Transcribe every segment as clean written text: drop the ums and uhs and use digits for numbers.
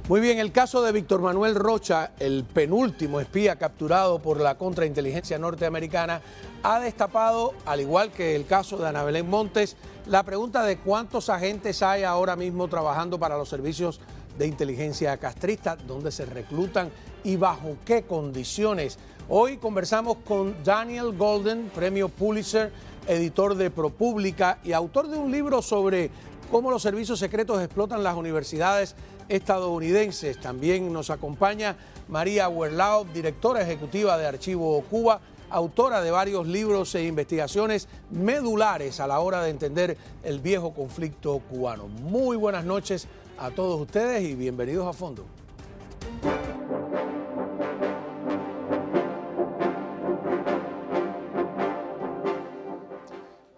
Muy bien, el caso de Víctor Manuel Rocha, el penúltimo espía capturado por la contrainteligencia norteamericana, ha destapado, al igual que el caso de Ana Belén Montes, la pregunta de cuántos agentes hay ahora mismo trabajando para los servicios de inteligencia castrista, dónde se reclutan y bajo qué condiciones. Hoy conversamos con Daniel Golden, premio Pulitzer, editor de ProPublica y autor de un libro sobre cómo los servicios secretos explotan las universidades estadounidenses. También nos acompaña María Werlau, directora ejecutiva de Archivo Cuba, autora de varios libros e investigaciones medulares a la hora de entender el viejo conflicto cubano. Muy buenas noches a todos ustedes y bienvenidos a Fondo.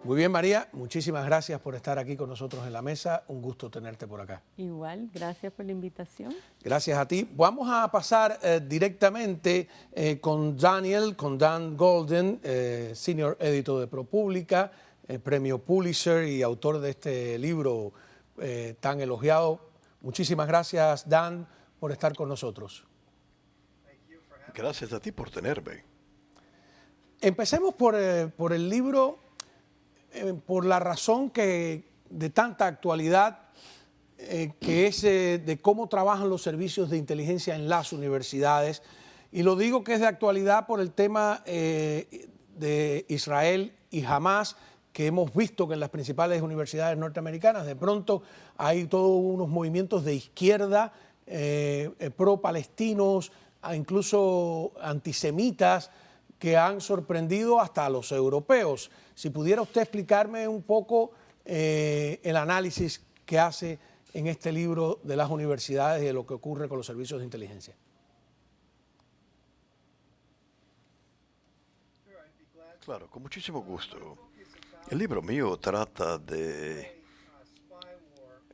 Muy bien, María, muchísimas gracias por estar aquí con nosotros en la mesa. Un gusto tenerte por acá. Igual, gracias por la invitación. Gracias a ti. Vamos a pasar directamente con Dan Golden, Senior Editor de ProPublica, premio Pulitzer y autor de este libro tan elogiado. Muchísimas gracias, Dan, por estar con nosotros. Gracias a ti por tenerme. Empecemos por el libro. Por la razón que de tanta actualidad, que es de cómo trabajan los servicios de inteligencia en las universidades. Y lo digo que es de actualidad por el tema de Israel y Hamás, que hemos visto que en las principales universidades norteamericanas de pronto hay todos unos movimientos de izquierda, pro-palestinos, incluso antisemitas, que han sorprendido hasta a los europeos. Si pudiera usted explicarme un poco el análisis que hace en este libro de las universidades y de lo que ocurre con los servicios de inteligencia. Claro, con muchísimo gusto. El libro mío trata de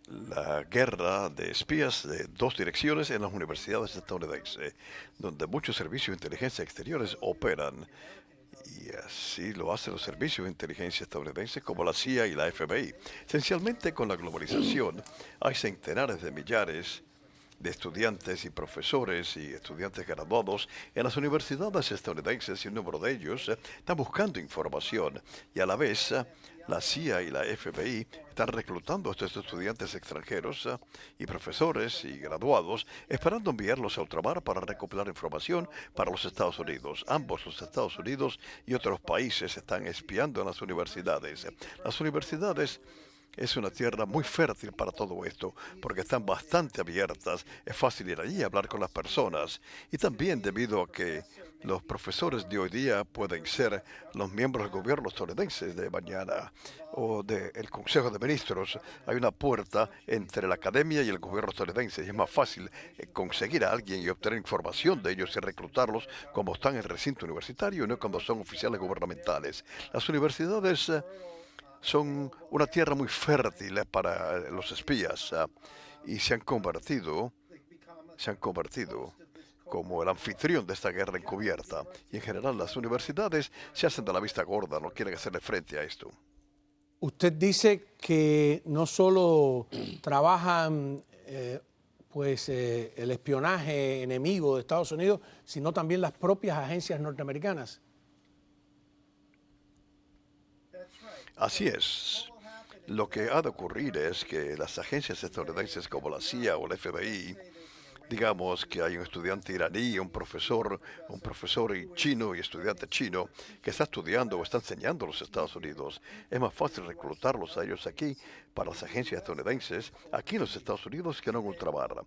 la guerra de espías de dos direcciones en las universidades estadounidenses, donde muchos servicios de inteligencia exteriores operan. Y así lo hacen los servicios de inteligencia estadounidenses como la CIA y la FBI. Esencialmente, con la globalización, hay centenares de millares de estudiantes y profesores y estudiantes graduados en las universidades estadounidenses y un número de ellos están buscando información y a la vez la CIA y la FBI están reclutando a estos estudiantes extranjeros y profesores y graduados, esperando enviarlos a ultramar para recopilar información para los Estados Unidos. Ambos, los Estados Unidos y otros países, están espiando en las universidades. Las universidades es una tierra muy fértil para todo esto, porque están bastante abiertas, es fácil ir allí y hablar con las personas. Y también debido a que los profesores de hoy día pueden ser los miembros del gobierno estadounidense de mañana o del Consejo de Ministros, hay una puerta entre la academia y el gobierno estadounidense y es más fácil conseguir a alguien y obtener información de ellos y reclutarlos como están en el recinto universitario y no cuando son oficiales gubernamentales. Las universidades son una tierra muy fértil para los espías y se han convertido como el anfitrión de esta guerra encubierta. Y en general las universidades se hacen de la vista gorda, no quieren hacerle frente a esto. Usted dice que no solo trabajan el espionaje enemigo de Estados Unidos, sino también las propias agencias norteamericanas. Así es. Lo que ha de ocurrir es que las agencias estadounidenses como la CIA o la FBI, digamos que hay un estudiante iraní, un profesor chino y estudiante chino que está estudiando o está enseñando en los Estados Unidos. Es más fácil reclutarlos a ellos aquí para las agencias estadounidenses, aquí en los Estados Unidos, que no en ultramar.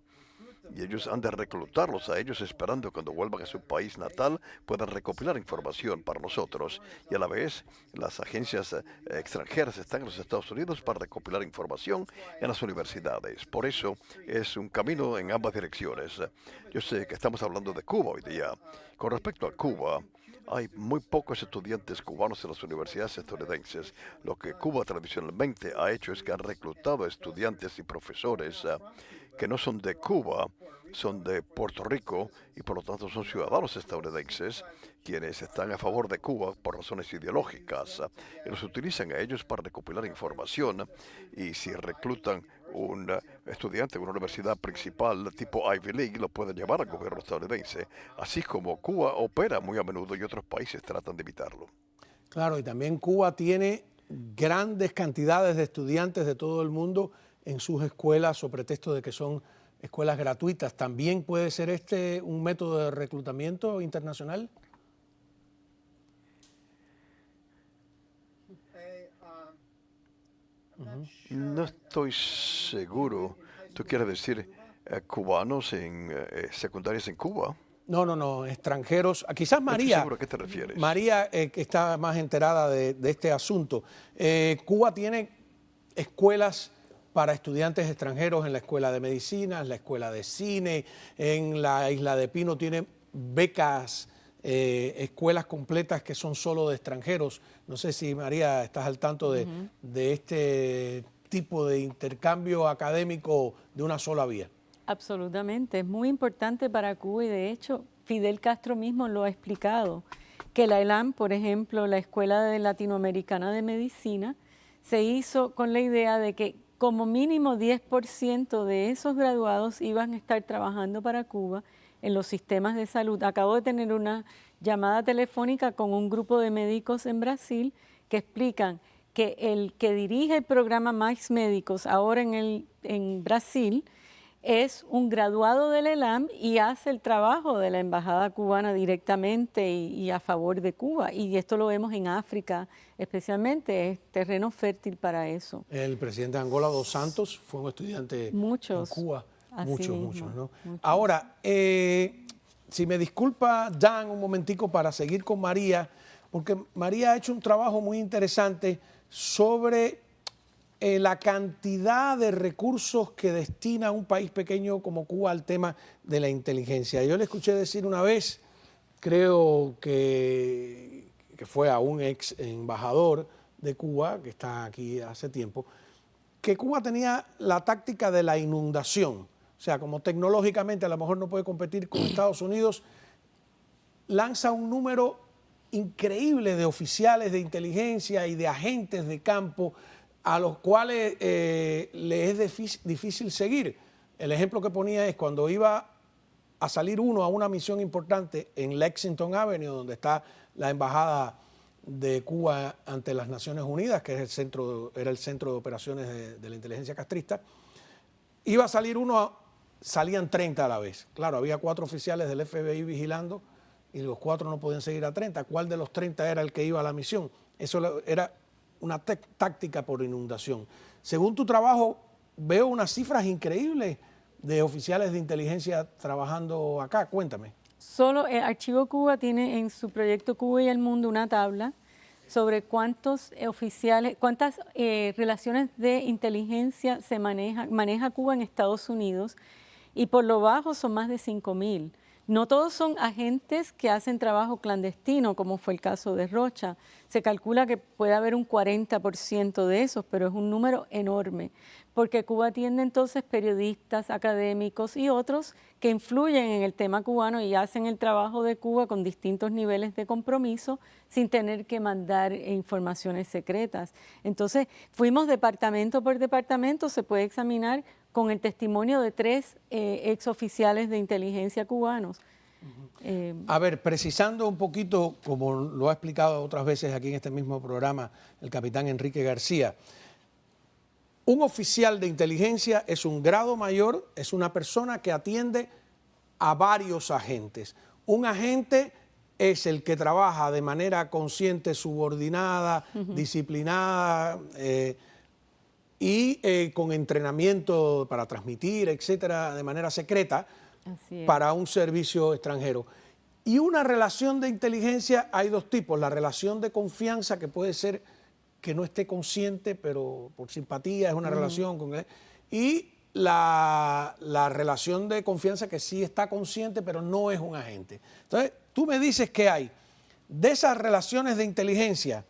Y ellos han de reclutarlos a ellos esperando cuando vuelvan a su país natal puedan recopilar información para nosotros. Y a la vez las agencias extranjeras están en los Estados Unidos para recopilar información en las universidades. Por eso es un camino en ambas direcciones. Yo sé que estamos hablando de Cuba hoy día. Con respecto a Cuba, hay muy pocos estudiantes cubanos en las universidades estadounidenses. Lo que Cuba tradicionalmente ha hecho es que han reclutado a estudiantes y profesores que no son de Cuba son de Puerto Rico y por lo tanto son ciudadanos estadounidenses quienes están a favor de Cuba por razones ideológicas y los utilizan a ellos para recopilar información y si reclutan un estudiante de una universidad principal tipo Ivy League lo pueden llevar al gobierno estadounidense, así como Cuba opera muy a menudo y otros países tratan de evitarlo. Claro, y también Cuba tiene grandes cantidades de estudiantes de todo el mundo en sus escuelas, sobre pretexto de que son escuelas gratuitas. ¿También puede ser este un método de reclutamiento internacional? No estoy seguro. ¿Tú quieres decir cubanos en secundarias en Cuba? No, extranjeros. Quizás No estoy María, seguro a qué te refieres. María que está más enterada de este asunto. Cuba tiene escuelas para estudiantes extranjeros en la Escuela de Medicina, en la Escuela de Cine, en la Isla de Pino tiene becas, escuelas completas que son solo de extranjeros. No sé si, María, estás al tanto de este tipo de intercambio académico de una sola vía. Absolutamente, es muy importante para Cuba y de hecho Fidel Castro mismo lo ha explicado, que la ELAM, por ejemplo, la Escuela Latinoamericana de Medicina, se hizo con la idea de que como mínimo 10% de esos graduados iban a estar trabajando para Cuba en los sistemas de salud. Acabo de tener una llamada telefónica con un grupo de médicos en Brasil que explican que el que dirige el programa Mais Médicos ahora en Brasil es un graduado del ELAM y hace el trabajo de la embajada cubana directamente y a favor de Cuba. Y esto lo vemos en África especialmente, es terreno fértil para eso. El presidente de Angola, Dos Santos, fue un estudiante en Cuba. Muchos, ¿no? Muchos. Ahora, si me disculpa, Dan, un momentico para seguir con María, porque María ha hecho un trabajo muy interesante sobre la cantidad de recursos que destina un país pequeño como Cuba al tema de la inteligencia. Yo le escuché decir una vez, creo que fue a un ex embajador de Cuba, que está aquí hace tiempo, que Cuba tenía la táctica de la inundación. O sea, como tecnológicamente a lo mejor no puede competir con Estados Unidos, lanza un número increíble de oficiales de inteligencia y de agentes de campo a los cuales le es difícil seguir. El ejemplo que ponía es cuando iba a salir uno a una misión importante en Lexington Avenue, donde está la embajada de Cuba ante las Naciones Unidas, que es era el centro de operaciones de la inteligencia castrista. Iba a salir uno, salían 30 a la vez. Claro, había 4 oficiales del FBI vigilando y los 4 no podían seguir a 30. ¿Cuál de los 30 era el que iba a la misión? Eso era una táctica por inundación. Según tu trabajo, veo unas cifras increíbles de oficiales de inteligencia trabajando acá. Cuéntame. Solo el Archivo Cuba tiene en su proyecto Cuba y el Mundo una tabla sobre cuántas relaciones de inteligencia maneja Cuba en Estados Unidos y por lo bajo son más de 5.000. No todos son agentes que hacen trabajo clandestino, como fue el caso de Rocha. Se calcula que puede haber un 40% de esos, pero es un número enorme, porque Cuba tiene entonces periodistas, académicos y otros que influyen en el tema cubano y hacen el trabajo de Cuba con distintos niveles de compromiso sin tener que mandar informaciones secretas. Entonces, fuimos departamento por departamento, se puede examinar con el testimonio de 3 exoficiales de inteligencia cubanos. A ver, precisando un poquito, como lo ha explicado otras veces aquí en este mismo programa el capitán Enrique García, un oficial de inteligencia es un grado mayor, es una persona que atiende a varios agentes. Un agente es el que trabaja de manera consciente, subordinada, disciplinada, y con entrenamiento para transmitir, etcétera, de manera secreta para un servicio extranjero. Y una relación de inteligencia hay 2 tipos, la relación de confianza, que puede ser que no esté consciente, pero por simpatía es una relación con él, y la relación de confianza que sí está consciente, pero no es un agente. Entonces, tú me dices que hay de esas relaciones de inteligencia,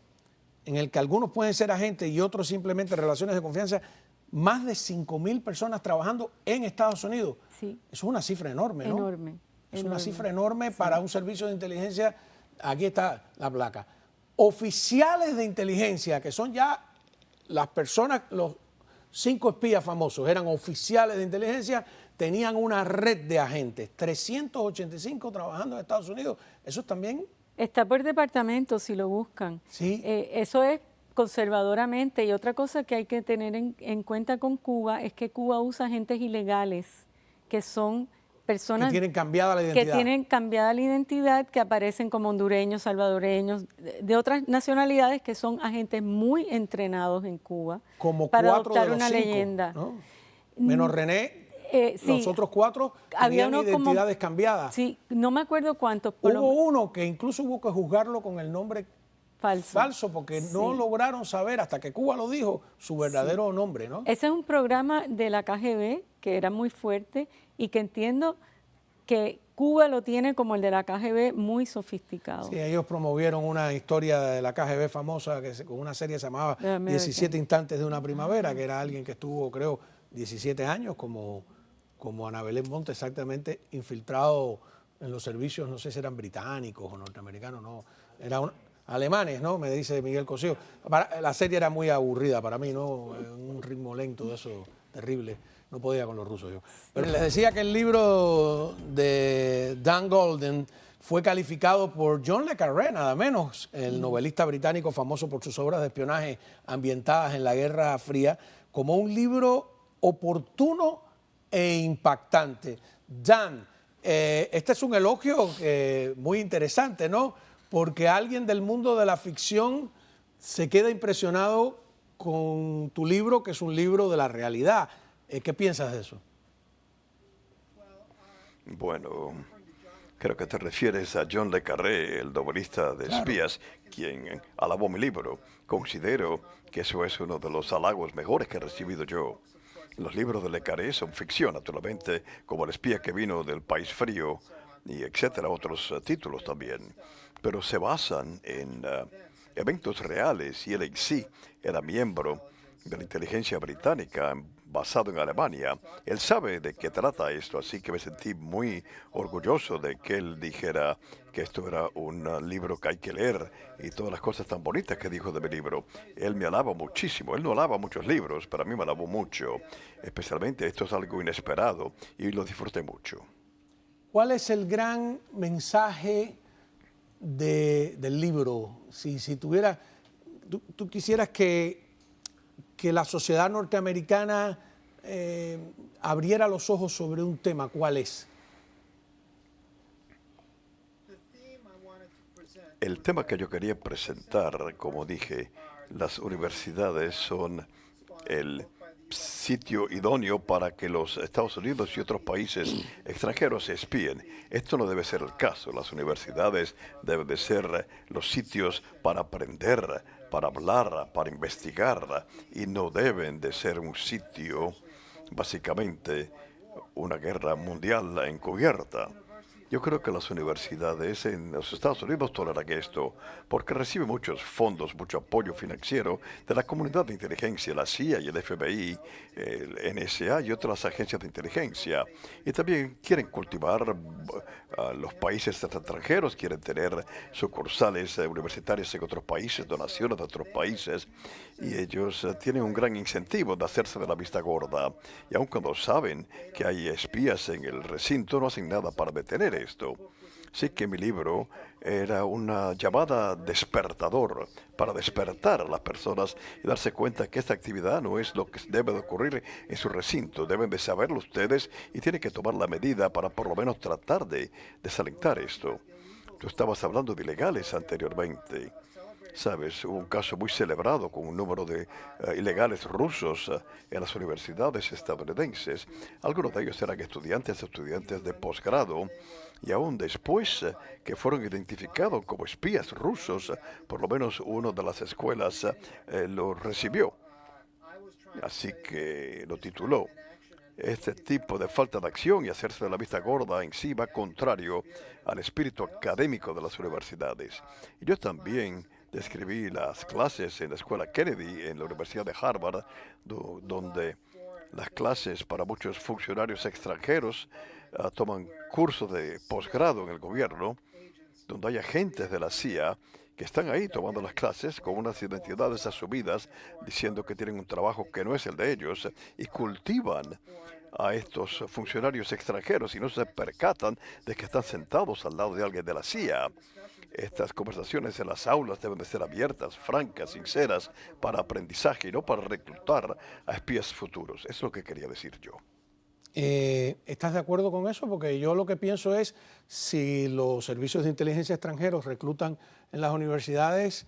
en el que algunos pueden ser agentes y otros simplemente relaciones de confianza, más de 5.000 personas trabajando en Estados Unidos. Sí. Eso es una cifra enorme, ¿no? Enorme. Es una enorme. cifra enorme para un servicio de inteligencia. Aquí está la placa. Oficiales de inteligencia, que son ya las personas, los 5 espías famosos, eran oficiales de inteligencia, tenían una red de agentes, 385 trabajando en Estados Unidos. Eso también... Está por departamento si lo buscan. Sí. Eso es conservadoramente. Y otra cosa que hay que tener en cuenta con Cuba es que Cuba usa agentes ilegales, que son personas que tienen cambiada la identidad. que tienen cambiada la identidad, que aparecen como hondureños, salvadoreños, de otras nacionalidades que son agentes muy entrenados en Cuba Como para 4 adoptar de los una 5, leyenda. ¿no? Menos René, Sí, los otros 4 había tenían uno como- identidades cambiadas. Sí, no me acuerdo cuántos, por lo Hubo uno que incluso hubo que juzgarlo con el nombre falso. porque no lograron saber, hasta que Cuba lo dijo, su verdadero nombre, ¿no? Ese es un programa de la KGB que era muy fuerte y que entiendo que Cuba lo tiene como el de la KGB muy sofisticado. Sí, ellos promovieron una historia de la KGB famosa con una serie que se llamaba The American. 17 instantes de una primavera, que era alguien que estuvo, creo, 17 años como Ana Belén Monte, exactamente infiltrado en los servicios, no sé si eran británicos o norteamericanos, no, eran alemanes, ¿no? Me dice Miguel Cosío. La serie era muy aburrida para mí, ¿no? Un ritmo lento de eso, terrible. No podía con los rusos yo. Pero les decía que el libro de Dan Golden fue calificado por John le Carré, nada menos, el novelista británico famoso por sus obras de espionaje ambientadas en la Guerra Fría, como un libro oportuno e impactante. Dan, este es un elogio muy interesante, ¿no? Porque alguien del mundo de la ficción se queda impresionado con tu libro, que es un libro de la realidad. ¿Qué piensas de eso? Bueno, creo que te refieres a John le Carré, el novelista de espías, quien alabó mi libro. Considero que eso es uno de los halagos mejores que he recibido yo. Los libros de le Carré son ficción, naturalmente, como El espía que vino del país frío, y etcétera, otros títulos también. Pero se basan en eventos reales, y él en sí era miembro de la inteligencia británica, basado en Alemania. Él sabe de qué trata esto, así que me sentí muy orgulloso de que él dijera que esto era un libro que hay que leer y todas las cosas tan bonitas que dijo de mi libro. Él me alaba muchísimo. Él no alaba muchos libros, pero a mí me alabó mucho. Especialmente esto es algo inesperado y lo disfruté mucho. ¿Cuál es el gran mensaje del libro? Si tuviera, tú quisieras que la sociedad norteamericana abriera los ojos sobre un tema, ¿cuál es? El tema que yo quería presentar, como dije, las universidades son el sitio idóneo para que los Estados Unidos y otros países extranjeros se espíen. Esto no debe ser el caso. Las universidades deben de ser los sitios para aprender, para hablar, para investigar, y no deben de ser un sitio, básicamente, una guerra mundial encubierta. Yo creo que las universidades en los Estados Unidos toleran esto porque reciben muchos fondos, mucho apoyo financiero de la comunidad de inteligencia, la CIA y el FBI, el NSA y otras agencias de inteligencia. Y también quieren cultivar a los países extranjeros, quieren tener sucursales universitarias en otros países, donaciones de otros países, y ellos tienen un gran incentivo de hacerse de la vista gorda. Y aun cuando saben que hay espías en el recinto, no hacen nada para detener esto. Sí que mi libro era una llamada despertador para despertar a las personas y darse cuenta que esta actividad no es lo que debe de ocurrir en su recinto. Deben de saberlo ustedes y tienen que tomar la medida para por lo menos tratar de desalentar esto. Tú estabas hablando de ilegales anteriormente. Sabes, hubo un caso muy celebrado con un número de ilegales rusos en las universidades estadounidenses. Algunos de ellos eran estudiantes de posgrado, y aún después que fueron identificados como espías rusos, por lo menos uno de las escuelas lo recibió. Así que lo tituló. Este tipo de falta de acción y hacerse de la vista gorda en sí va contrario al espíritu académico de las universidades. Y yo también describí las clases en la escuela Kennedy, en la Universidad de Harvard, donde las clases para muchos funcionarios extranjeros toman cursos de posgrado en el gobierno, donde hay agentes de la CIA que están ahí tomando las clases con unas identidades asumidas, diciendo que tienen un trabajo que no es el de ellos, y cultivan a estos funcionarios extranjeros y no se percatan de que están sentados al lado de alguien de la CIA. Estas conversaciones en las aulas deben de ser abiertas, francas, sinceras, para aprendizaje y no para reclutar a espías futuros. Eso es lo que quería decir yo. ¿Estás de acuerdo con eso? Porque yo lo que pienso es, si los servicios de inteligencia extranjeros reclutan en las universidades,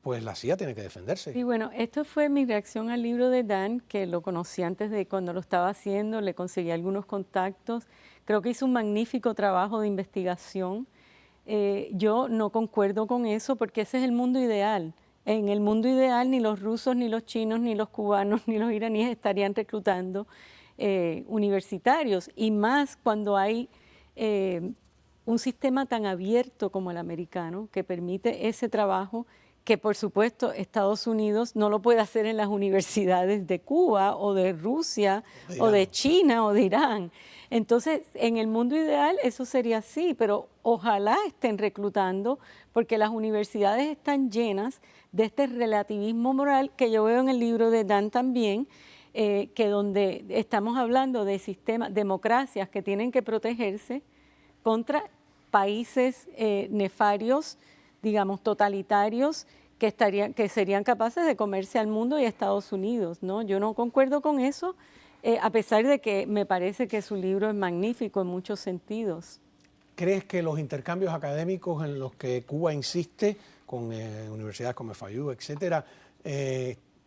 pues la CIA tiene que defenderse. Y bueno, esto fue mi reacción al libro de Dan, que lo conocí antes de cuando lo estaba haciendo, le conseguí algunos contactos. Creo que hizo un magnífico trabajo de investigación. Yo no concuerdo con eso porque ese es el mundo ideal. En el mundo ideal ni los rusos, ni los chinos, ni los cubanos, ni los iraníes estarían reclutando universitarios, y más cuando hay un sistema tan abierto como el americano que permite ese trabajo, que por supuesto Estados Unidos no lo puede hacer en las universidades de Cuba o de Rusia o de China o de Irán. Entonces, en el mundo ideal eso sería así, pero ojalá estén reclutando, porque las universidades están llenas de este relativismo moral que yo veo en el libro de Dan también, que donde estamos hablando de sistemas, democracias que tienen que protegerse contra países nefarios, digamos, totalitarios, que serían capaces de comerse al mundo y a Estados Unidos, ¿no? Yo no concuerdo con eso, a pesar de que me parece que su libro es magnífico en muchos sentidos. ¿Crees que los intercambios académicos en los que Cuba insiste, con universidades como FIU, etcétera,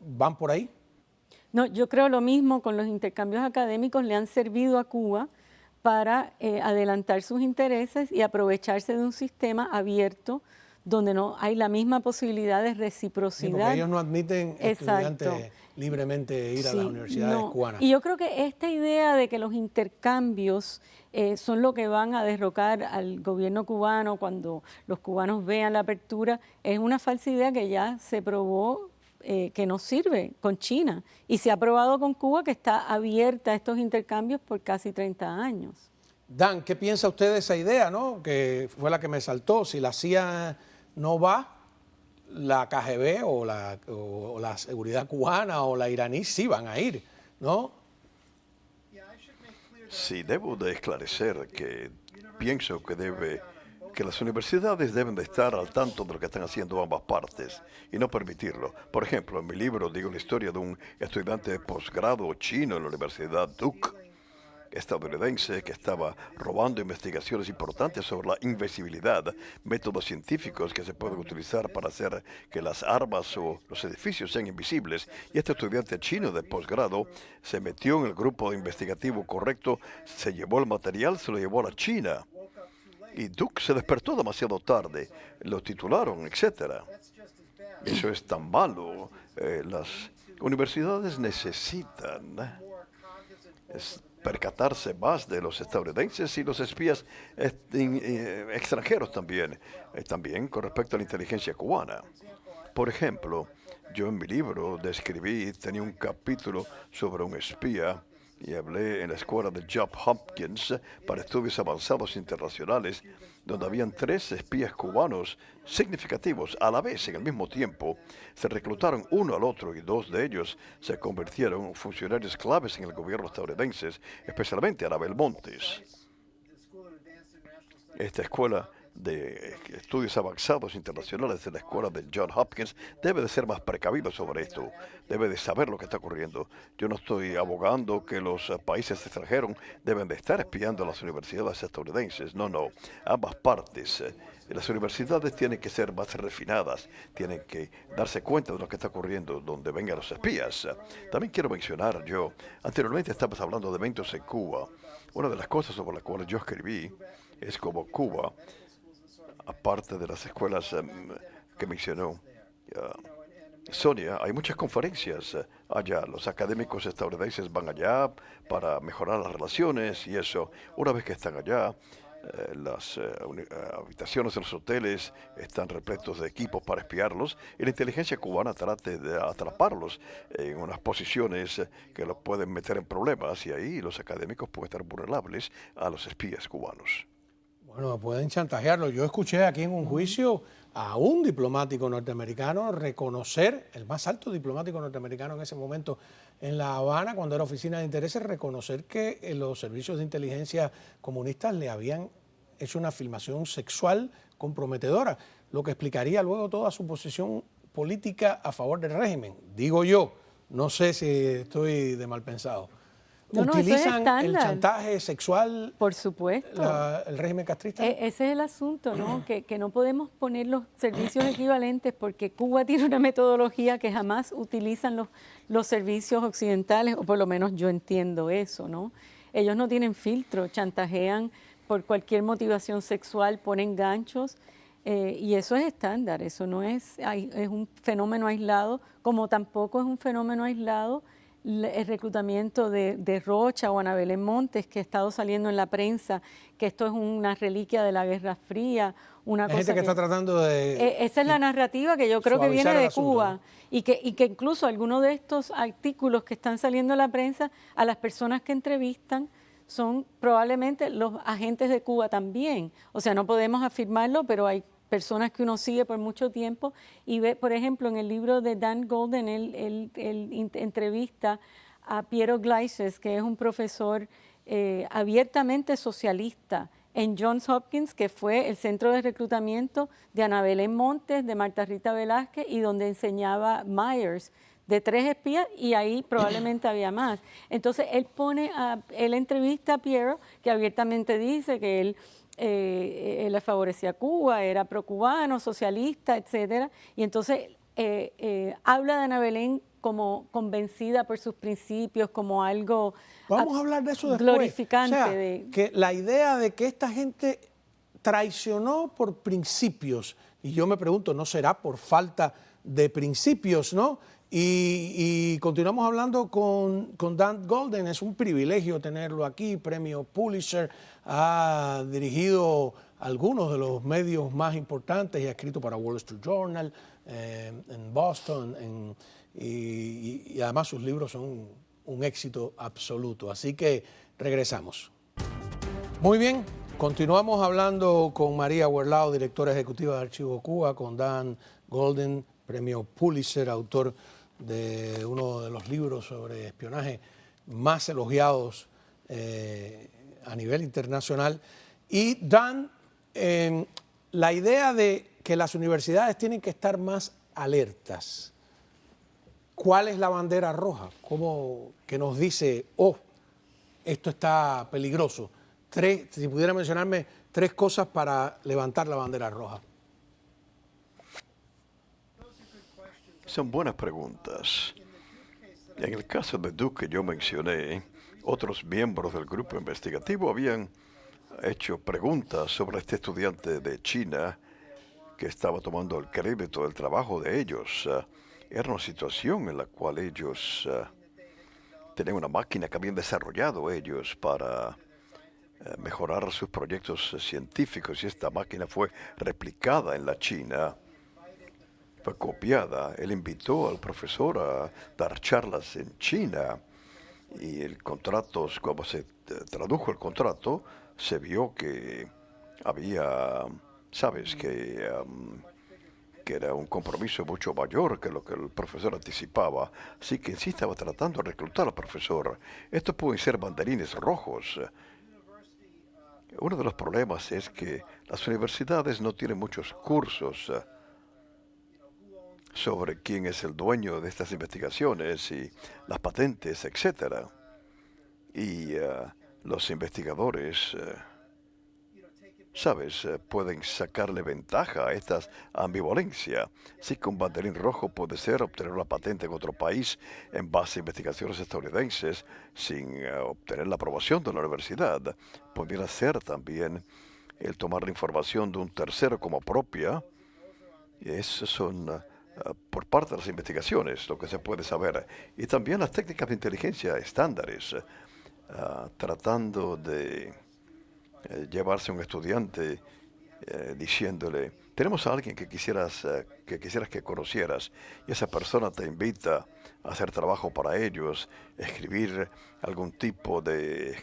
van por ahí? No, yo creo lo mismo. Con los intercambios académicos le han servido a Cuba para adelantar sus intereses y aprovecharse de un sistema abierto donde no hay la misma posibilidad de reciprocidad. Sí, porque ellos no admiten Exacto. estudiantes libremente ir a las universidades cubanas. Y yo creo que esta idea de que los intercambios son lo que van a derrocar al gobierno cubano cuando los cubanos vean la apertura, es una falsa idea que ya se probó que no sirve con China, y se ha probado con Cuba, que está abierta a estos intercambios por casi 30 años. Dan, ¿qué piensa usted de esa idea, no? Que fue la que me saltó. Si la CIA no va, la KGB o la seguridad cubana o la iraní sí van a ir, ¿no? Sí, debo de esclarecer que pienso que las universidades deben de estar al tanto de lo que están haciendo ambas partes y no permitirlo. Por ejemplo, en mi libro digo la historia de un estudiante de posgrado chino en la Universidad Duke, estadounidense, que estaba robando investigaciones importantes sobre la invisibilidad, métodos científicos que se pueden utilizar para hacer que las armas o los edificios sean invisibles. Y este estudiante chino de posgrado se metió en el grupo investigativo correcto, se llevó el material, se lo llevó a la China. Y Duke se despertó demasiado tarde, lo titularon, etc. Eso es tan malo. Las universidades necesitan percatarse más de los estadounidenses y los espías extranjeros también, también con respecto a la inteligencia cubana. Por ejemplo, yo en mi libro tenía un capítulo sobre un espía y hablé en la escuela de Johns Hopkins para estudios avanzados internacionales, donde habían 3 espías cubanos significativos a la vez, en el mismo tiempo. Se reclutaron uno al otro y 2 de ellos se convirtieron en funcionarios claves en el gobierno estadounidense, especialmente Anabel Montes. Esta escuela de estudios avanzados internacionales de la escuela de Johns Hopkins debe de ser más precavido sobre esto, debe de saber lo que está ocurriendo. Yo no estoy abogando que los países extranjeros deben de estar espiando a las universidades estadounidenses, no, ambas partes. Las universidades tienen que ser más refinadas, tienen que darse cuenta de lo que está ocurriendo donde vengan los espías. También quiero mencionar, anteriormente estábamos hablando de eventos en Cuba. Una de las cosas sobre las cuales yo escribí es como Cuba, aparte de las escuelas que mencionó Sonia, hay muchas conferencias allá. Los académicos estadounidenses van allá para mejorar las relaciones y eso. Una vez que están allá, habitaciones de los hoteles están repletos de equipos para espiarlos y la inteligencia cubana trate de atraparlos en unas posiciones que los pueden meter en problemas y ahí los académicos pueden estar vulnerables a los espías cubanos. Bueno, pueden chantajearlo. Yo escuché aquí en un juicio a un diplomático norteamericano reconocer, el más alto diplomático norteamericano en ese momento en La Habana, cuando era oficina de intereses, reconocer que los servicios de inteligencia comunistas le habían hecho una filmación sexual comprometedora, lo que explicaría luego toda su posición política a favor del régimen. Digo yo, no sé si estoy de mal pensado. No, eso es ¿Utilizan el estándar. chantaje sexual Por supuesto. el régimen castrista? Ese es el asunto, ¿no? Que no podemos poner los servicios equivalentes porque Cuba tiene una metodología que jamás utilizan los servicios occidentales, o por lo menos yo entiendo eso, ¿no? Ellos no tienen filtro, chantajean por cualquier motivación sexual, ponen ganchos, y eso es estándar, eso no es un fenómeno aislado, como tampoco es un fenómeno aislado el reclutamiento de Rocha o Ana Belén Montes, que ha estado saliendo en la prensa, que esto es una reliquia de la Guerra Fría, una Hay cosa gente que está tratando de... esa es la narrativa que yo creo que viene suavizar el de asunto, Cuba, ¿no? y que incluso algunos de estos artículos que están saliendo en la prensa, a las personas que entrevistan, son probablemente los agentes de Cuba también. O sea, no podemos afirmarlo, pero hay personas que uno sigue por mucho tiempo y ve, por ejemplo, en el libro de Dan Golden, él entrevista a Piero Gleises, que es un profesor abiertamente socialista en Johns Hopkins, que fue el centro de reclutamiento de Ana Belén Montes, de Marta Rita Velázquez y donde enseñaba Myers, de 3 espías, y ahí probablemente había más. Entonces él entrevista a Piero, que abiertamente dice que él le favorecía a Cuba, era procubano, socialista, etcétera, y entonces habla de Ana Belén como convencida por sus principios, como algo Vamos a hablar de eso después. glorificante. O sea, que la idea de que esta gente traicionó por principios, y yo me pregunto, ¿no será por falta de principios, no? Y continuamos hablando con Dan Golden, es un privilegio tenerlo aquí, premio Pulitzer, ha dirigido algunos de los medios más importantes y ha escrito para Wall Street Journal, en Boston, y además sus libros son un éxito absoluto. Así que regresamos. Muy bien, continuamos hablando con María Huerlao, directora ejecutiva de Archivo Cuba, con Dan Golden, premio Pulitzer, autor de uno de los libros sobre espionaje más elogiados a nivel internacional. Y Dan, la idea de que las universidades tienen que estar más alertas. ¿Cuál es la bandera roja? ¿Cómo que nos dice, esto está peligroso? Si pudiera mencionarme 3 cosas para levantar la bandera roja. Son buenas preguntas. En el caso de Duke que yo mencioné, otros miembros del grupo investigativo habían hecho preguntas sobre este estudiante de China que estaba tomando el crédito del trabajo de ellos. Era una situación en la cual ellos tenían una máquina que habían desarrollado ellos para mejorar sus proyectos científicos y esta máquina fue replicada en la China. Fue copiada. Él invitó al profesor a dar charlas en China y el contrato, como se tradujo el contrato, se vio que había, sabes, que era un compromiso mucho mayor que lo que el profesor anticipaba. Así que sí estaba tratando de reclutar al profesor. Estos pueden ser banderines rojos. Uno de los problemas es que las universidades no tienen muchos cursos sobre quién es el dueño de estas investigaciones y las patentes, etcétera. Y los investigadores, pueden sacarle ventaja a esta ambivalencia. Sí que un banderín rojo puede ser obtener una patente en otro país en base a investigaciones estadounidenses sin obtener la aprobación de la universidad. Pudiera ser también el tomar la información de un tercero como propia. Y esos son por parte de las investigaciones, lo que se puede saber. Y también las técnicas de inteligencia estándares, tratando de llevarse a un estudiante diciéndole, tenemos a alguien que quisieras que conocieras, y esa persona te invita a hacer trabajo para ellos, escribir algún tipo de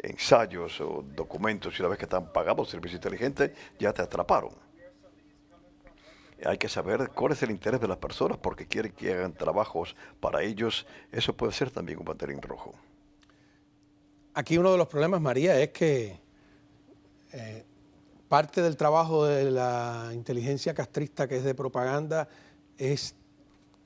ensayos o documentos, y una vez que te han pagado servicio inteligente, ya te atraparon. Hay que saber cuál es el interés de las personas porque quieren que hagan trabajos para ellos. Eso puede ser también un banderín rojo. Aquí uno de los problemas, María, es que parte del trabajo de la inteligencia castrista, que es de propaganda, es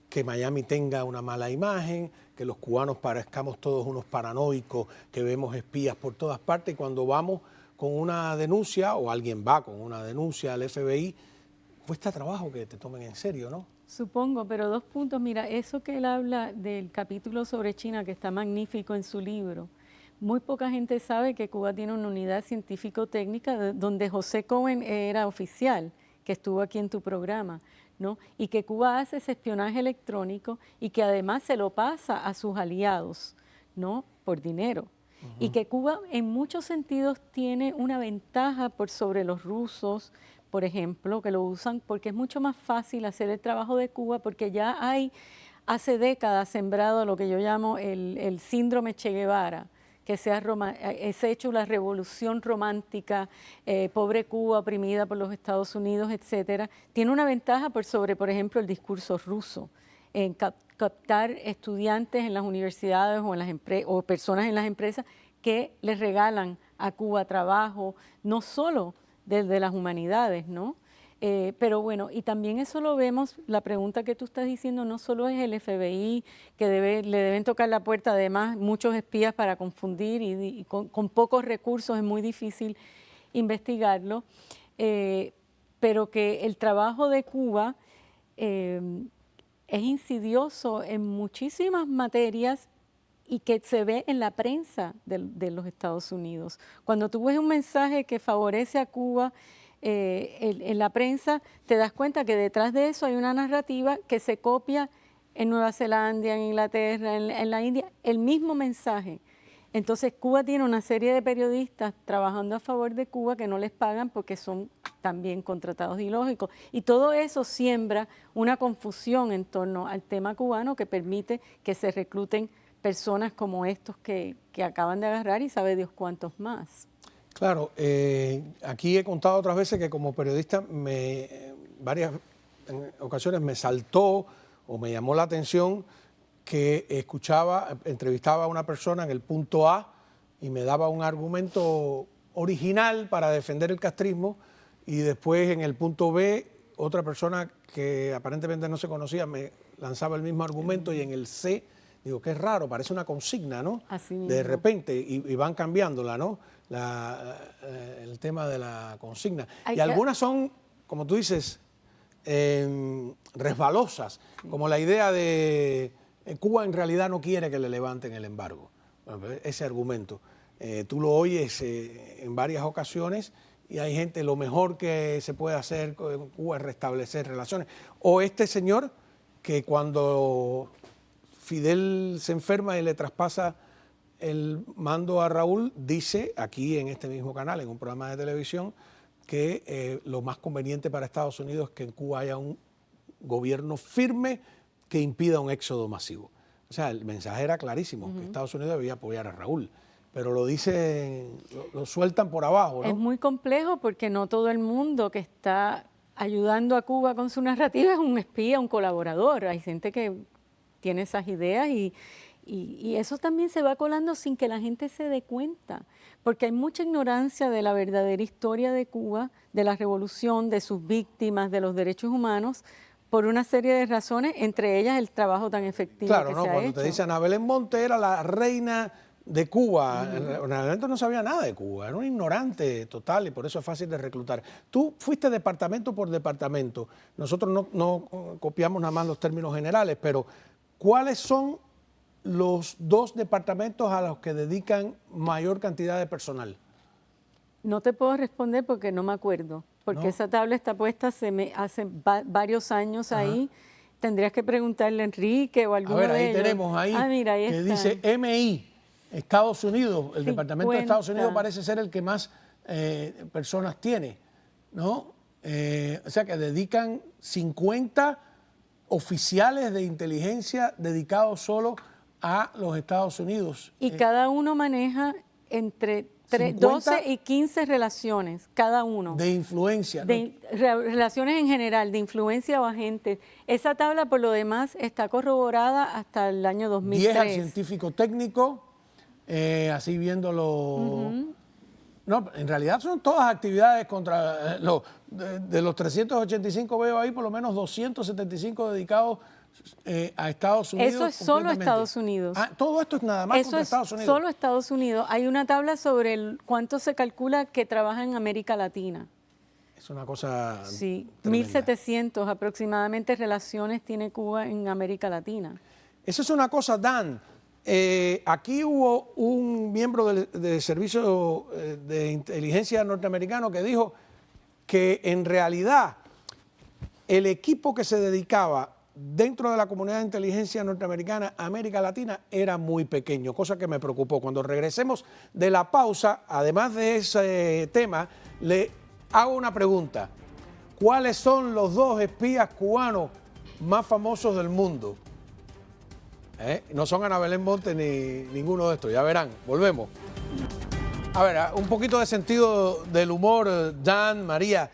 que Miami tenga una mala imagen, que los cubanos parezcamos todos unos paranoicos, que vemos espías por todas partes, y cuando vamos con una denuncia, o alguien va con una denuncia al FBI, cuesta trabajo que te tomen en serio, ¿no? Supongo, pero 2 puntos. Mira, eso que él habla del capítulo sobre China, que está magnífico en su libro, muy poca gente sabe que Cuba tiene una unidad científico-técnica donde José Cohen era oficial, que estuvo aquí en tu programa, ¿no? Y que Cuba hace ese espionaje electrónico y que además se lo pasa a sus aliados, ¿no? Por dinero. Y que Cuba en muchos sentidos tiene una ventaja por sobre los rusos, por ejemplo, que lo usan porque es mucho más fácil hacer el trabajo de Cuba porque ya hay hace décadas sembrado lo que yo llamo el síndrome Che Guevara, que se ha hecho la revolución romántica, pobre Cuba oprimida por los Estados Unidos, etcétera. Tiene una ventaja por sobre, por ejemplo, el discurso ruso, en captar estudiantes en las universidades o, o personas en las empresas que les regalan a Cuba trabajo, no solo desde las humanidades, ¿no? Pero bueno, y también eso lo vemos, la pregunta que tú estás diciendo no solo es el FBI, que le deben tocar la puerta, además muchos espías para confundir y con pocos recursos es muy difícil investigarlo, pero que el trabajo de Cuba es insidioso en muchísimas materias y que se ve en la prensa de los Estados Unidos. Cuando tú ves un mensaje que favorece a Cuba en la prensa, te das cuenta que detrás de eso hay una narrativa que se copia en Nueva Zelanda, en Inglaterra, en la India, el mismo mensaje. Entonces Cuba tiene una serie de periodistas trabajando a favor de Cuba que no les pagan porque son también contratados ilógicos. Y todo eso siembra una confusión en torno al tema cubano que permite que se recluten personas como estos que acaban de agarrar y sabe Dios cuántos más. Claro, aquí he contado otras veces que como periodista varias ocasiones me saltó o me llamó la atención que entrevistaba a una persona en el punto A y me daba un argumento original para defender el castrismo y después en el punto B otra persona que aparentemente no se conocía me lanzaba el mismo argumento y en el C, digo, qué raro, parece una consigna, ¿no? Así mismo. De repente, y van cambiándola, ¿no? El tema de la consigna. Y algunas son, como tú dices, resbalosas, como la idea de Cuba en realidad no quiere que le levanten el embargo. Bueno, ese argumento. Tú lo oyes en varias ocasiones y hay gente, lo mejor que se puede hacer con Cuba es restablecer relaciones. O este señor que cuando Fidel se enferma y le traspasa el mando a Raúl, dice aquí en este mismo canal, en un programa de televisión, que lo más conveniente para Estados Unidos es que en Cuba haya un gobierno firme que impida un éxodo masivo. O sea, el mensaje era clarísimo, que Estados Unidos debía apoyar a Raúl, pero lo dicen, lo sueltan por abajo, ¿no? Es muy complejo porque no todo el mundo que está ayudando a Cuba con su narrativa es un espía, un colaborador. Hay gente que tiene esas ideas y eso también se va colando sin que la gente se dé cuenta, porque hay mucha ignorancia de la verdadera historia de Cuba, de la revolución, de sus víctimas, de los derechos humanos, por una serie de razones, entre ellas el trabajo tan efectivo claro, que ¿no? se ha Cuando hecho. te dicen Ana Belén Monte era la reina de Cuba, realmente no sabía nada de Cuba, era un ignorante total y por eso es fácil de reclutar. Tú fuiste departamento por departamento, nosotros no copiamos nada más los términos generales, pero ¿cuáles son los 2 departamentos a los que dedican mayor cantidad de personal? No te puedo responder porque no me acuerdo, porque ¿No? esa tabla está puesta hace varios años ahí. Tendrías que preguntarle a Enrique o a alguno A ver, de ahí ellos. tenemos ahí Mira, ahí que está. dice MI, Estados Unidos, el Departamento de Estados Unidos 50. parece ser el que más personas tiene, ¿no? O sea que dedican 50 oficiales de inteligencia dedicados solo a los Estados Unidos. Y cada uno maneja entre 50 12 y 15 relaciones, cada uno. De influencia, ¿no? Relaciones en general, de influencia o agentes. Esa tabla, por lo demás, está corroborada hasta el año 2003. 10 al científico técnico, así viéndolo. No, en realidad son todas actividades contra de los 385 veo ahí, por lo menos 275 dedicados a Estados Unidos. Eso es solo completamente. Estados Unidos. Ah, todo esto es nada más Eso contra es Estados Unidos. solo Estados Unidos. Hay una tabla sobre cuánto se calcula que trabaja en América Latina. Es una cosa Sí, tremenda. 1.700 aproximadamente relaciones tiene Cuba en América Latina. Esa es una cosa, Dan. Aquí hubo un miembro del Servicio de Inteligencia norteamericano que dijo que en realidad el equipo que se dedicaba dentro de la comunidad de inteligencia norteamericana a América Latina era muy pequeño, cosa que me preocupó. Cuando regresemos de la pausa, además de ese tema, le hago una pregunta. ¿Cuáles son los 2 espías cubanos más famosos del mundo? No son Ana Belén Montes ni ninguno de estos, ya verán, volvemos. A ver, un poquito de sentido del humor, Dan, María.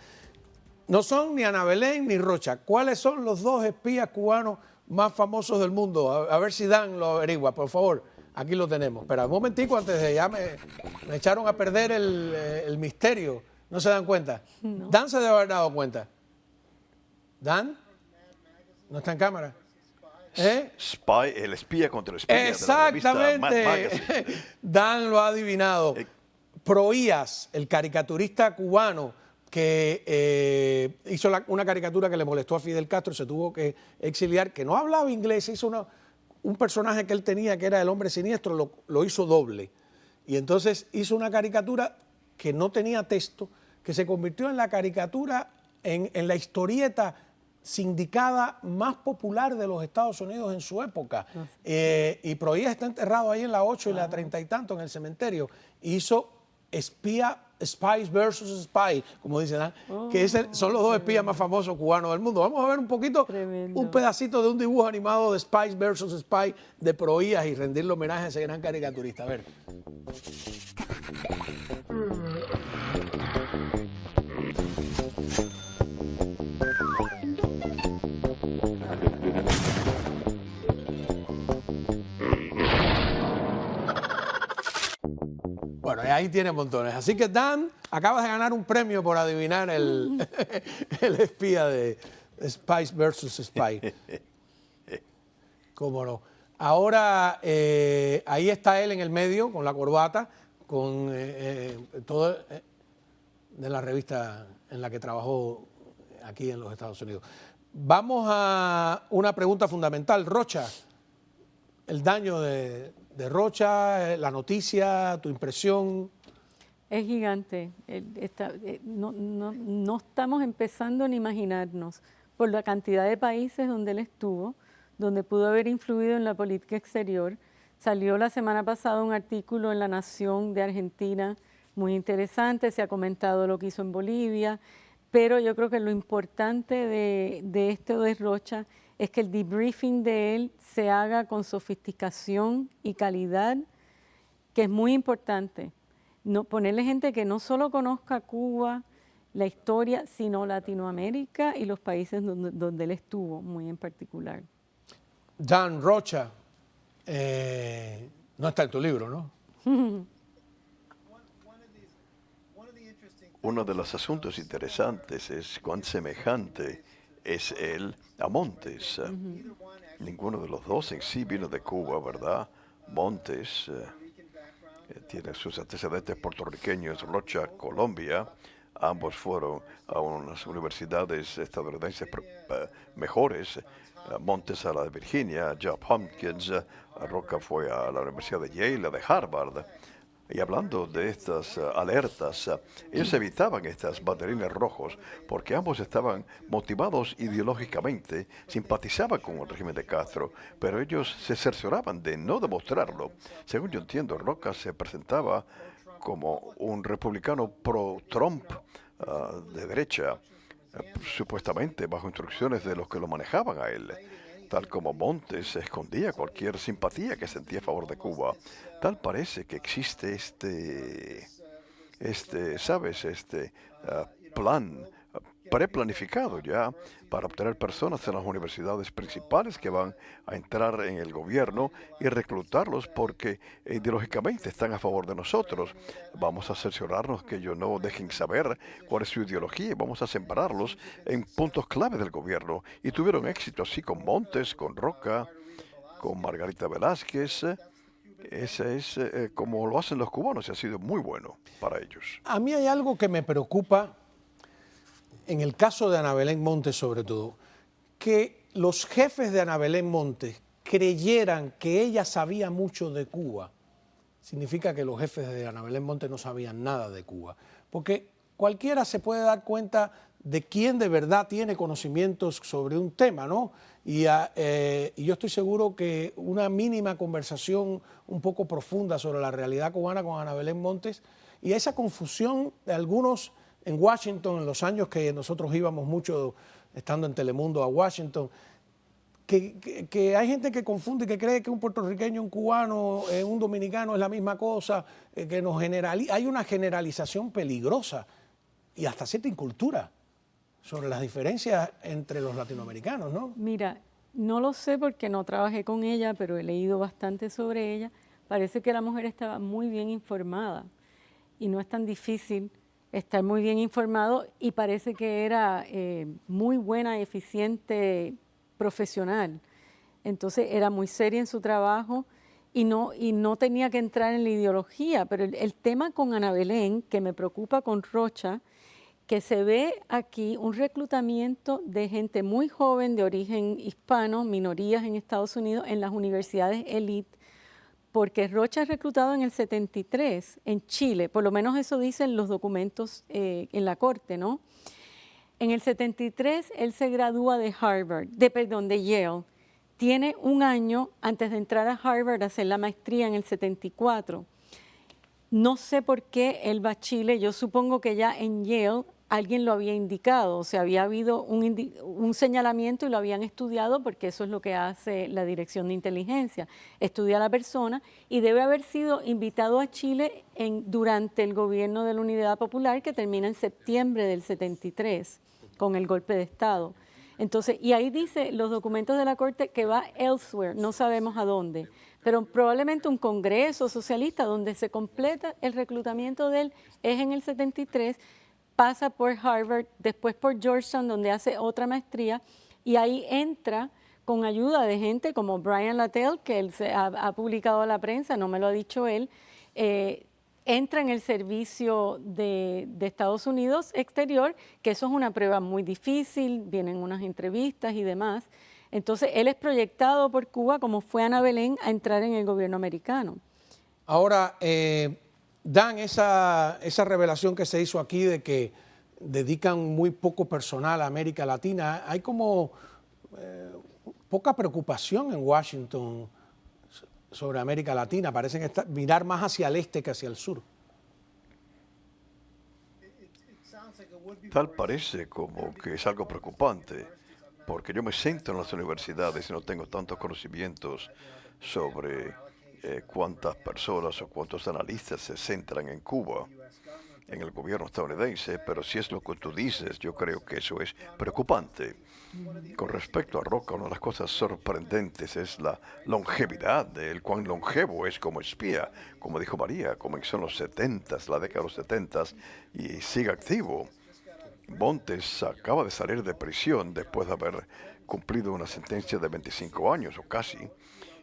No son ni Ana Belén ni Rocha. ¿Cuáles son los 2 espías cubanos más famosos del mundo? A ver si Dan lo averigua, por favor. Aquí lo tenemos. Espera, un momentico, antes de ya me echaron a perder el misterio. ¿No se dan cuenta? No. Dan se debe haber dado cuenta. ¿Dan? ¿No está en cámara? Spy, el espía contra el espía. Exactamente. De la revista Mad Magazine. Dan lo ha adivinado. Proías, el caricaturista cubano que hizo una caricatura que le molestó a Fidel Castro, se tuvo que exiliar, que no hablaba inglés, hizo un personaje que él tenía que era el hombre siniestro, lo hizo doble. Y entonces hizo una caricatura que no tenía texto, que se convirtió en la caricatura, en la historieta sindicada más popular de los Estados Unidos en su época. Y Proías está enterrado ahí en la 8 y la 30 y tanto en el cementerio. Hizo Spies versus Spy, como dicen, que son los 2 espías más famosos cubanos del mundo. Vamos a ver un poquito, Tremendo. un pedacito de un dibujo animado de Spies versus Spy de Proías y rendirle homenaje a ese gran caricaturista. A ver. Bueno, ahí tiene montones. Así que Dan, acabas de ganar un premio por adivinar el espía de Spies versus Spy. ¿Cómo no? Ahora, ahí está él en el medio, con la corbata, con todo de la revista en la que trabajó aquí en los Estados Unidos. Vamos a una pregunta fundamental. Rocha, el daño de Rocha, la noticia, tu impresión. Es gigante. No estamos empezando ni imaginarnos por la cantidad de países donde él estuvo, donde pudo haber influido en la política exterior. Salió la semana pasada un artículo en La Nación de Argentina muy interesante, se ha comentado lo que hizo en Bolivia, pero yo creo que lo importante de esto de Rocha es que el debriefing de él se haga con sofisticación y calidad, que es muy importante. No, ponerle gente que no solo conozca Cuba, la historia, sino Latinoamérica y los países donde él estuvo, muy en particular. Dan, Rocha, no está en tu libro, ¿no? Uno de los asuntos interesantes es cuán semejante es él a Montes. Ninguno de los 2 en sí vino de Cuba, ¿verdad? Montes tiene sus antecedentes puertorriqueños, Rocha, Colombia. Ambos fueron a unas universidades estadounidenses mejores. Montes a la de Virginia, Johns Hopkins, Rocha fue a la Universidad de Yale, de Harvard. Y hablando de estas alertas, ellos evitaban estas banderines rojos porque ambos estaban motivados ideológicamente, simpatizaban con el régimen de Castro, pero ellos se cercioraban de no demostrarlo. Según yo entiendo, Roca se presentaba como un republicano pro-Trump de derecha, supuestamente bajo instrucciones de los que lo manejaban a él. Tal como Montes escondía cualquier simpatía que sentía a favor de Cuba, tal parece que existe ¿sabes? Plan preplanificado ya para obtener personas en las universidades principales que van a entrar en el gobierno y reclutarlos porque ideológicamente están a favor de nosotros. Vamos a cerciorarnos que ellos no dejen saber cuál es su ideología y vamos a sembrarlos en puntos clave del gobierno. Y tuvieron éxito así con Montes, con Roca, con Margarita Velázquez. Ese es como lo hacen los cubanos y ha sido muy bueno para ellos. A mí hay algo que me preocupa en el caso de Ana Belén Montes sobre todo, que los jefes de Ana Belén Montes creyeran que ella sabía mucho de Cuba. Significa que los jefes de Ana Belén Montes no sabían nada de Cuba. Porque cualquiera se puede dar cuenta de quién de verdad tiene conocimientos sobre un tema, ¿no? Y yo estoy seguro que una mínima conversación un poco profunda sobre la realidad cubana con Ana Belén Montes y esa confusión de algunos en Washington, en los años que nosotros íbamos mucho estando en Telemundo a Washington, que hay gente que confunde y que cree que un puertorriqueño, un cubano, un dominicano es la misma cosa, que hay una generalización peligrosa y hasta cierta incultura sobre las diferencias entre los latinoamericanos, ¿no? Mira, no lo sé porque no trabajé con ella, pero he leído bastante sobre ella. Parece que la mujer estaba muy bien informada y no es tan difícil estar muy bien informado y parece que era muy buena, eficiente, profesional. Entonces era muy seria en su trabajo y no tenía que entrar en la ideología. Pero el tema con Ana Belén, que me preocupa con Rocha, que se ve aquí un reclutamiento de gente muy joven de origen hispano, minorías en Estados Unidos, en las universidades elite, porque Rocha es reclutado en el 73 en Chile, por lo menos eso dicen los documentos en la corte, ¿no? En el 73 él se gradúa de de Yale. Tiene un año antes de entrar a Harvard a hacer la maestría en el 74. No sé por qué él va a Chile, yo supongo que ya en Yale alguien lo había indicado, o sea, había habido un señalamiento y lo habían estudiado porque eso es lo que hace la Dirección de Inteligencia, estudia a la persona y debe haber sido invitado a Chile durante el gobierno de la Unidad Popular que termina en septiembre del 73 con el golpe de Estado. Entonces, y ahí dice los documentos de la Corte que va elsewhere, no sabemos a dónde, pero probablemente un congreso socialista donde se completa el reclutamiento de él es en el 73, pasa por Harvard, después por Georgetown, donde hace otra maestría, y ahí entra con ayuda de gente como Brian Latell, que él ha publicado a la prensa, no me lo ha dicho él, entra en el servicio de Estados Unidos exterior, que eso es una prueba muy difícil, vienen unas entrevistas y demás. Entonces, él es proyectado por Cuba, como fue Ana Belén, a entrar en el gobierno americano. Ahora, Dan, esa revelación que se hizo aquí de que dedican muy poco personal a América Latina, hay como poca preocupación en Washington sobre América Latina, parecen mirar más hacia el este que hacia el sur. Tal parece como que es algo preocupante, porque yo me centro en las universidades y no tengo tantos conocimientos sobre cuántas personas o cuántos analistas se centran en Cuba, en el gobierno estadounidense, pero si es lo que tú dices, yo creo que eso es preocupante. Con respecto a Roca, una de las cosas sorprendentes es la longevidad de él, cuán longevo es como espía. Como dijo María, comenzó en los 70s, la década de los 70s, y sigue activo. Montes acaba de salir de prisión después de haber cumplido una sentencia de 25 años o casi.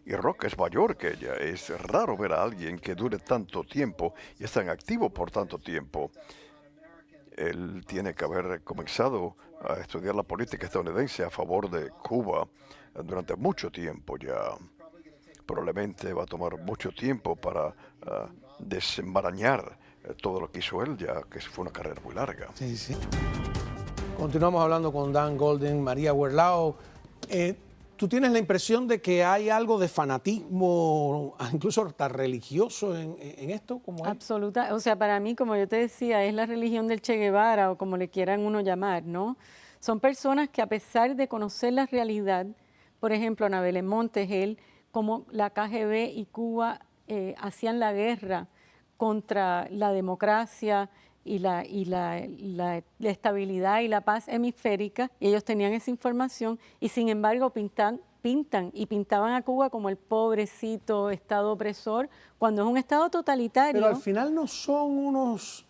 Y Roca es mayor que ella. Es raro ver a alguien que dure tanto tiempo y es tan activo por tanto tiempo. Él tiene que haber comenzado a estudiar la política estadounidense a favor de Cuba durante mucho tiempo ya. Probablemente va a tomar mucho tiempo para desenmarañar todo lo que hizo él, ya que fue una carrera muy larga. Sí, sí. Continuamos hablando con Dan Goldin, María Huerlao. ¿Tú tienes la impresión de que hay algo de fanatismo, incluso hasta religioso en esto? Como él? Absoluta. O sea, para mí, como yo te decía, es la religión del Che Guevara o como le quieran uno llamar, ¿no? Son personas que a pesar de conocer la realidad, por ejemplo, Ana Belén Montes, él, como la KGB y Cuba hacían la guerra contra la democracia y la estabilidad y la paz hemisférica, y ellos tenían esa información y sin embargo pintaban a Cuba como el pobrecito estado opresor, cuando es un estado totalitario. Pero al final no son unos,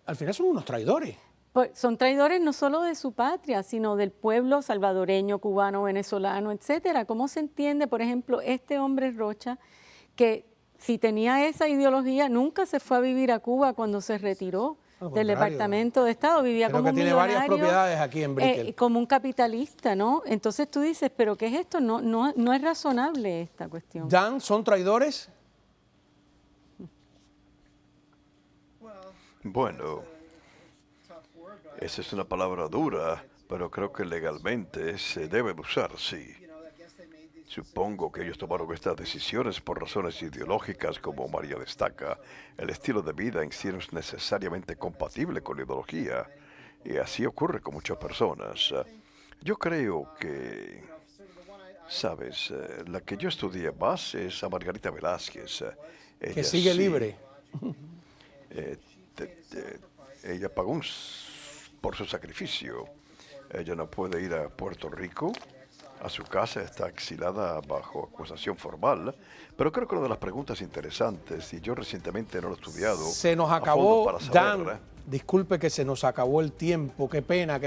al final son unos traidores. Pues son traidores no solo de su patria, sino del pueblo salvadoreño, cubano, venezolano, etcétera. ¿Cómo se entiende, por ejemplo, este hombre Rocha, que si tenía esa ideología, nunca se fue a vivir a Cuba cuando se retiró del Departamento de Estado? Vivía Creo como un que tiene millonario, varias propiedades aquí en Brickell. como un capitalista, ¿no? Entonces tú dices, ¿pero qué es esto? No es razonable esta cuestión. Dan, ¿son traidores? Bueno, esa es una palabra dura, pero creo que legalmente se debe usar, sí. Supongo que ellos tomaron estas decisiones por razones ideológicas, como María destaca. El estilo de vida en sí no es necesariamente compatible con la ideología, y así ocurre con muchas personas. Yo creo que, sabes, la que yo estudié más es a Margarita Velázquez. Que sigue libre. Ella pagó por su sacrificio. Ella no puede ir a Puerto Rico. A su casa, está exilada bajo acusación formal, pero creo que una de las preguntas interesantes, y yo recientemente no lo he estudiado. Se nos a acabó, fondo para saber, Dan, disculpe que se nos acabó el tiempo, qué pena,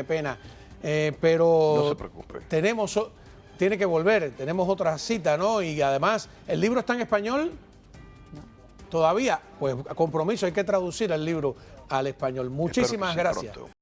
pero no se preocupe. Tiene que volver, tenemos otra cita, ¿no? Y además, ¿el libro está en español? Todavía, pues a compromiso, hay que traducir el libro al español. Muchísimas sí, gracias. pronto.